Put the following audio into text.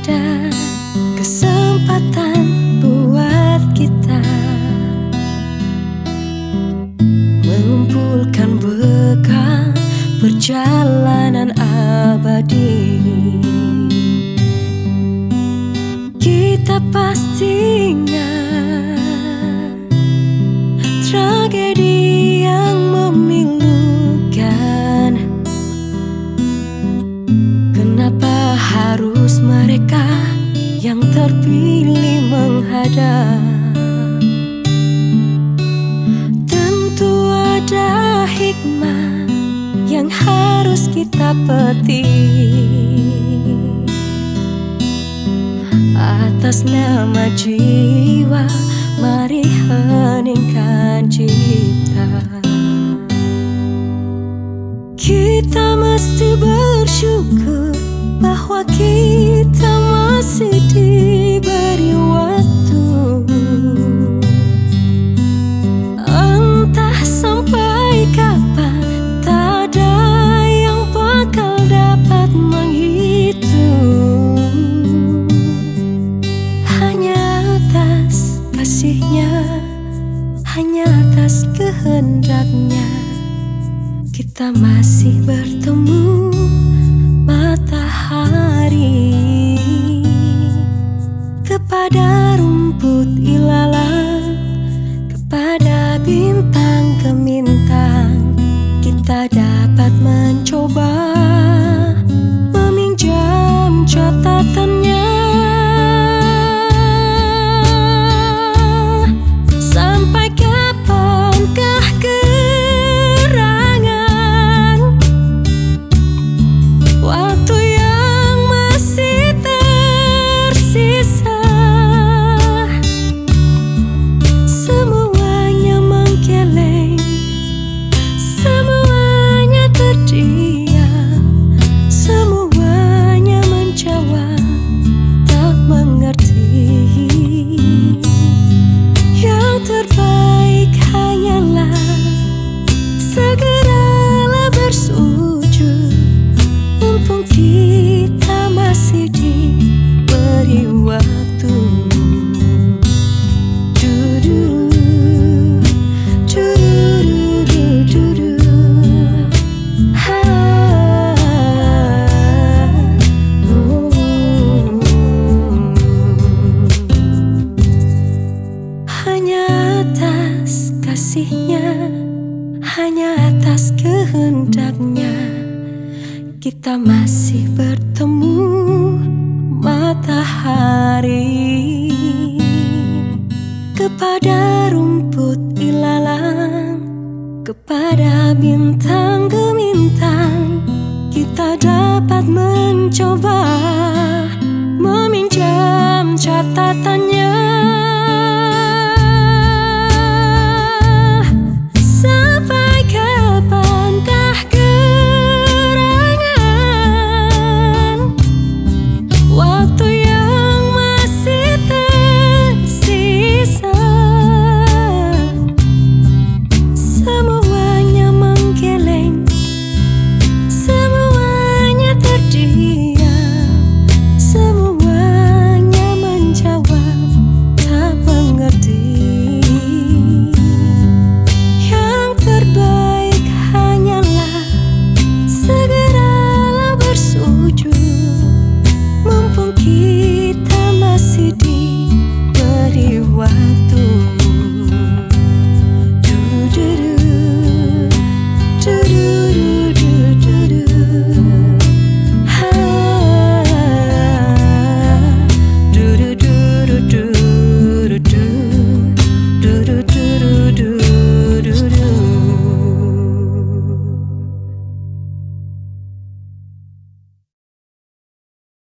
ada kesempatan buat kita mengumpulkan bekal perjalanan abadi. Kita pasti ingat tragedi yang memilukan. Kenapa harus mereka yang terpilih menghadap? Tentu ada hikmah yang harus kita petik. Atas nama jiwa, mari heningkan cipta. Kita mesti bersyukur bahwa kita masih diberi waktu. Entah sampai kapan, tak ada yang bakal dapat menghitung. Hanya atas kasihnya, hanya atas kehendaknya, kita masih bertemu matahari. Kepada rumput ilalang, kepada bintang gemintang, kita dapat mencoba meminjam catatannya. Sampai kapankah gerangan waktu yang masih tersisa? Semuanya menggeleng, semuanya terdiam, semuanya menjawab tak mengerti. Yang terbaik hanyalah segeralah bersujud, mumpung kita masih diberi waktu. Dudu, dudu, dudu, dudu. Ha, hanya atas kasihnya, hanya atas kehendaknya, kita masih bertemu matahari. Kepada rumput ilalang, kepada bintang gemintang, kita dapat mencoba